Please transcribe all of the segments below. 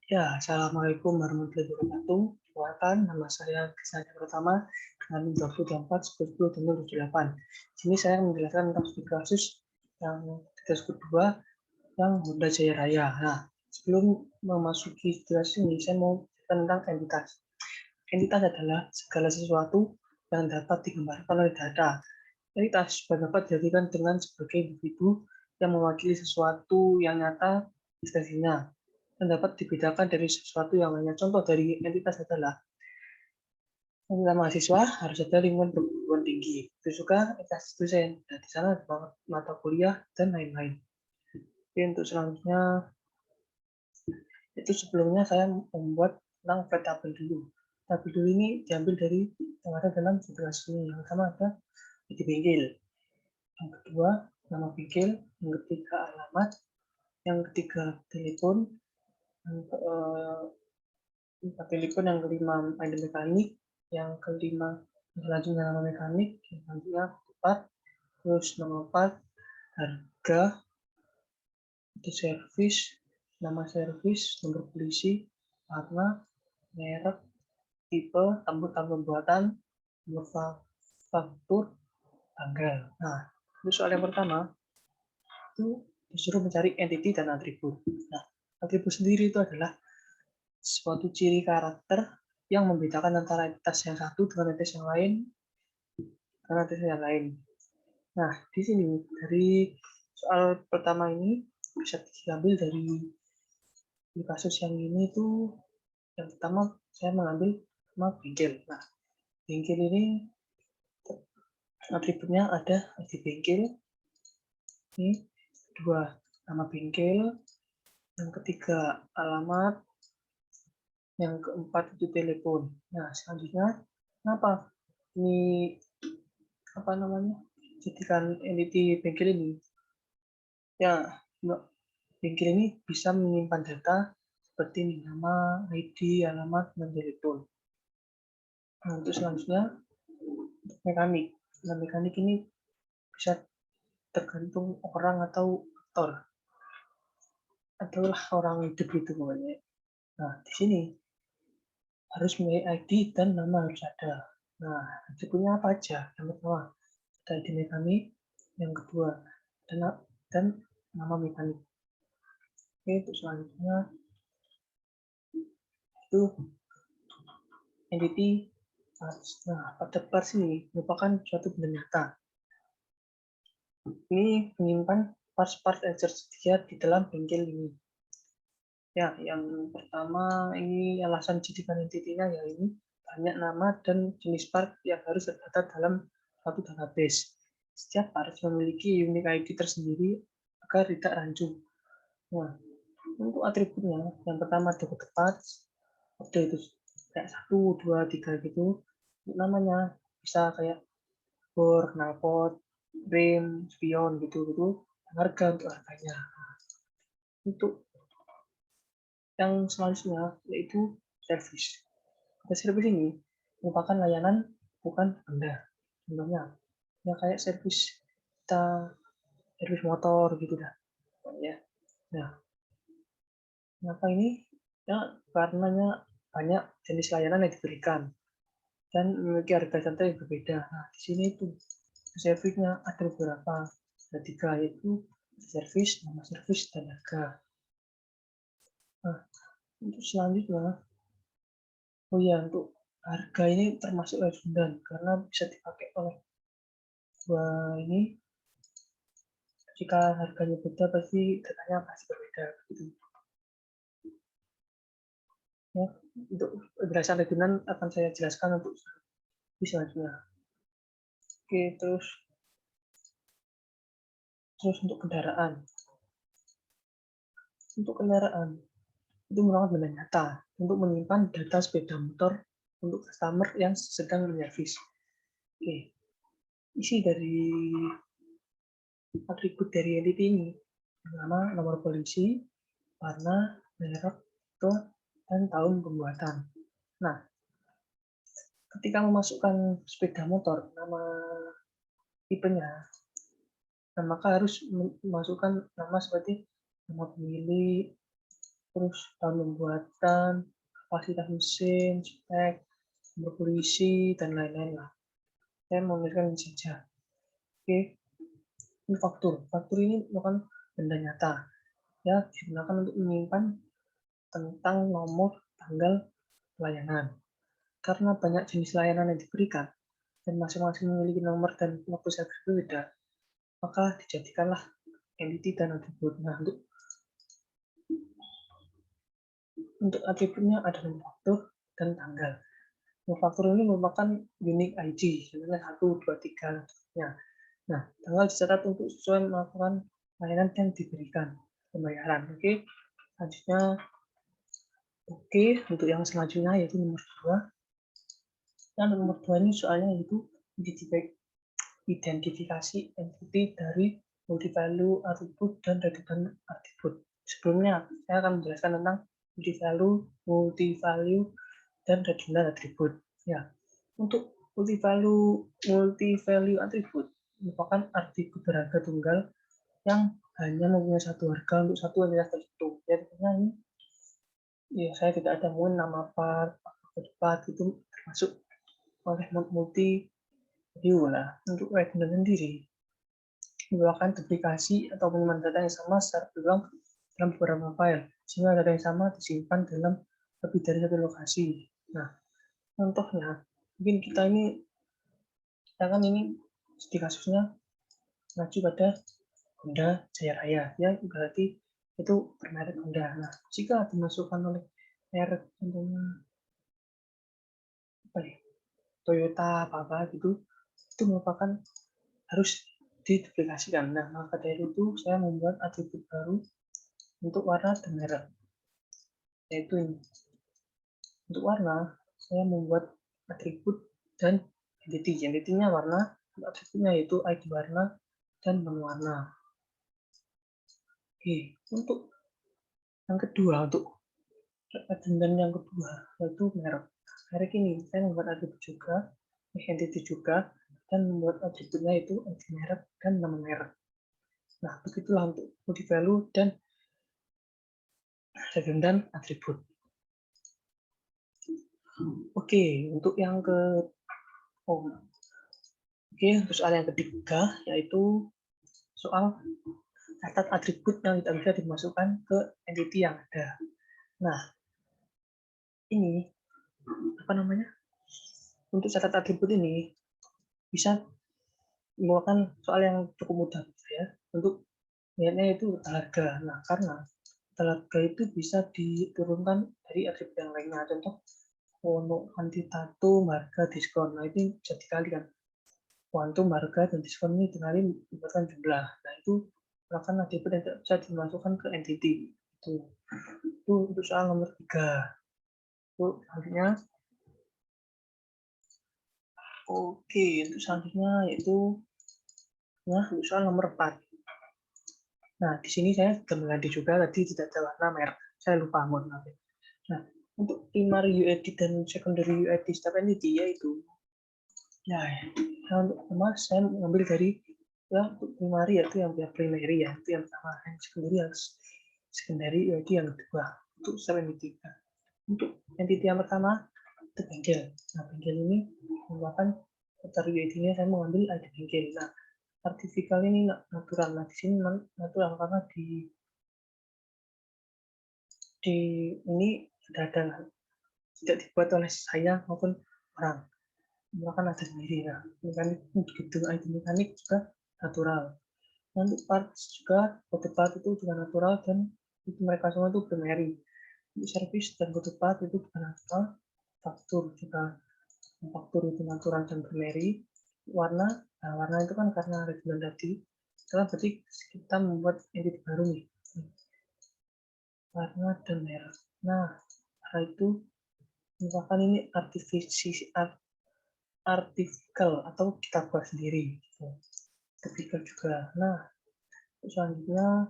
Ya, Assalamualaikum warahmatullahi wabarakatuh. Perkenalkan, nama saya Krisna Pertama dengan 24 10 78. Sini saya menjelaskan tentang studi kasus yang tersebut kedua yang Honda Jaya Raya. Nah, sebelum memasuki jelas ini, saya mau cerita tentang entitas. Entitas adalah segala sesuatu yang dapat digambarkan oleh data. Entitas dapat dijadikan dengan sebagai individu yang mewakili sesuatu yang nyata eksistensinya dan dapat dibedakan dari sesuatu yang lainnya. Contoh dari entitas adalah entitas mahasiswa harus ada lingkungan perguruan tinggi. Itu juga entitas dosen. Dan di sana ada mata kuliah dan lain-lain. Jadi untuk selanjutnya itu sebelumnya saya membuat tentang flat tabel dulu. Tabel dulu ini diambil dari yang ada dalam situasi ini. Yang pertama ada di bengkel. Yang kedua nama bengkel. Yang ketiga alamat. Yang ketiga telepon. Yang telepon. Yang kelima item mekanik. Yang kelima selanjutnya nama mekanik. Yang selanjutnya tempat. Terus nomor 4 harga. Itu servis. Nama servis. Nomor polisi. Warna. Merek. Tipe, tanggal pembuatan, nomor faktur, tanggal. Nah, itu soal yang pertama itu disuruh mencari entity dan atribut. Nah, atribut sendiri itu adalah suatu ciri karakter yang membedakan antara entitas yang satu dengan entitas yang lain dengan entitas yang lain. Nah, di sini dari soal pertama ini bisa diambil dari di kasus yang ini tuh yang pertama saya mengambil nama bengkel. Nah, bengkel ini atributnya ada di bengkel. Ini dua nama bengkel, yang ketiga alamat, yang keempat itu telepon. Nah, selanjutnya kenapa ini apa namanya jadikan entity bengkel ini? Ya, bengkel ini bisa menyimpan data seperti nama, ID, alamat, dan telepon. Nah, untuk selanjutnya mekanik. Nah, mekanik ini bisa tergantung orang atau aktor adalah orang hidup itu pokoknya. Nah, di sini harus memiliki ID dan nama harus ada. Nah, atributnya apa aja? Yang pertama, ada ID mekanik. Yang kedua, dan nama mekanik. Oke, untuk selanjutnya itu entity parts. Nah, pada parts ini merupakan suatu benda nyata. Ini menyimpan parts-parts yang tersedia di dalam bengkel ini. Ya, yang pertama ini alasan jadikan entity-nya ya ini banyak nama dan jenis part yang harus terdata dalam satu database. Setiap part memiliki unique ID tersendiri agar tidak rancu. Nah, untuk atributnya, yang pertama ada kode parts, kode itu kayak 1, 2, 3 gitu. Untuk namanya bisa kayak bor, knalpot, rim, spion gitu. Harga untuk harganya. Untuk yang selanjutnya yaitu servis. Servis ini merupakan layanan bukan benda. Contohnya ya kayak servis kita servis motor gitu dah. Ya. Nah, kenapa ini? Ya karenanya banyak jenis layanan yang diberikan dan memiliki harga santai yang berbeda. Nah, di sini itu servisnya ada beberapa. Ada 3 yaitu servis, nama servis, dan harga. Nah, untuk selanjutnya, oh ya untuk harga ini termasuk redundan karena bisa dipakai oleh dua ini. Jika harganya beda pasti datanya pasti berbeda gitu. Ya, untuk penjelasan redundan akan saya jelaskan untuk selanjutnya. Oke, terus untuk kendaraan. Untuk kendaraan itu merupakan benda nyata untuk menyimpan data sepeda motor untuk customer yang sedang menyervis. Oke, isi dari atribut dari entity ini pertama nomor polisi, warna, merek, dan tahun pembuatan. Nah, ketika memasukkan sepeda motor nama tipenya, nah maka harus memasukkan nama seperti nama pemilik, terus tahun pembuatan, kapasitas mesin, spek, nomor polisi, dan lain-lain lah. Saya menuliskan ini saja. Oke, ini faktur. Faktur ini merupakan benda nyata. Ya, digunakan untuk menyimpan tentang nomor tanggal pelayanan. Karena banyak jenis layanan yang diberikan, dan masing-masing memiliki nomor dan waktu servis berbeda, maka dijadikanlah entity dan atribut. Nah, untuk atributnya ada nomor faktur dan tanggal. Nomor faktur ini merupakan unique ID, misalnya 1, 2, 3, ya. Nah, tanggal dicatat untuk sesuai melakukan layanan yang diberikan pembayaran. Oke, selanjutnya untuk yang selanjutnya yaitu nomor 2. Nah, nomor 2 ini soalnya yaitu identifikasi entity dari multi-value atribut dan redundant atribut. Sebelumnya, saya akan menjelaskan tentang multi-value dan redundant atribut. Ya, untuk multi-value atribut merupakan atribut berharga tunggal yang hanya mempunyai satu harga untuk satu entitas tertentu. Jadi, ini ya saya tidak ada mungkin nama part itu termasuk oleh multi value lah. Untuk redundant sendiri merupakan duplikasi atau penyimpanan data yang sama secara berulang dalam beberapa file, sehingga data yang sama disimpan dalam lebih dari satu lokasi. Nah, contohnya, mungkin kita ini di kasusnya mengacu pada Honda Jaya Raya, ya berarti itu bermerek Honda. Nah, jika dimasukkan oleh merek contohnya Toyota apa gitu, itu merupakan harus diduplikasikan. Nah, maka dari itu saya membuat atribut baru untuk warna dan merek, yaitu ini. Untuk warna, saya membuat atribut dan entity. Entity-nya warna, atributnya yaitu ID warna dan non-warna. Oke, untuk yang kedua, untuk redundant yang kedua, yaitu merek. Merek ini saya membuat atribut juga, entity juga, dan membuat atributnya itu ID merek dan nama merek. Nah, begitulah untuk multi-value dan redundant atribut. Oke, untuk yang untuk soal yang ketiga, yaitu soal catat atribut yang tidak bisa dimasukkan ke entity yang ada. Nah, ini untuk catat atribut ini bisa merupakan soal yang cukup mudah ya. Untuk lihatnya itu harga. Nah, karena harga itu bisa diturunkan dari atribut yang lainnya. Contoh untuk kuantitatum, harga, diskon. Nah, itu bisa dikalikan. Kuantum, harga, dan diskon ini dikali mendapatkan jumlah. Nah, itu merupakan atribut yang tidak bisa dimasukkan ke entity. Itu untuk soal nomor 3. Untuk selanjutnya, untuk selanjutnya yaitu untuk soal nomor 4. Nah, di sini saya sudah mengganti juga, tadi tidak ada warna merek. Saya lupa, mohon maaf. Nah, untuk primary UID dan secondary UID setiap entity yaitu untuk saya mengambil dari untuk primary yaitu yang primary ya, itu yang pertama. Yang secondary UID yang kedua untuk setiap entity. Untuk entity yang pertama itu bengkel. Nah, bengkel ini merupakan dari UID-nya saya mengambil ID bengkel. Nah, artificial ini natural. Nah, di sini natural karena di ini tidak dibuat oleh saya maupun orang. Bahkan ada sendiri. Nah, mekanik begitu ID mekanik juga natural. Nanti parts juga, body part itu juga natural dan itu mereka semua itu primary. Untuk service dan body part itu juga natural. Faktur juga, faktur itu natural dan primary. Warna itu kan karena redundant tadi. Sekarang berarti kita membuat entity baru nih. Warna dan merek. Nah, setelah itu misalkan ini artikel atau kita buat sendiri. Artikel juga. Nah, selanjutnya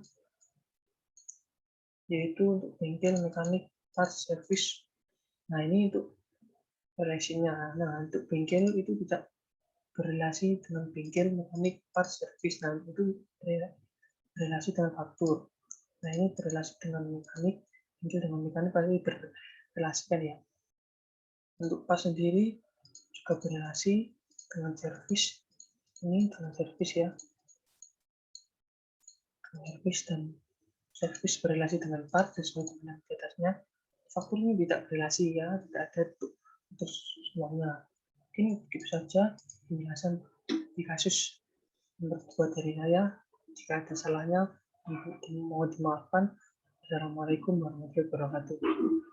yaitu untuk bengkel, mekanik, parts, service. Nah, ini untuk relasinya. Nah, untuk bengkel itu tidak berrelasi dengan bengkel, mekanik, parts, service. Nah, itu berrelasi dengan faktur. Nah, ini berrelasi dengan mekanik, bengkel dengan mekanik pasti berrelasi kan ya. Untuk pas sendiri juga berrelasi dengan servis. Ini dengan servis ya. Servis dan servis berrelasi dengan part sesuai dengan di atasnya. Faktur ini tidak berrelasi ya, tidak ada untuk semuanya. Oke, begitu saja penjelasan di kasus nomor 2 dari saya. Jika ada salahnya, mohon dimaafkan. Assalamualaikum warahmatullahi wabarakatuh.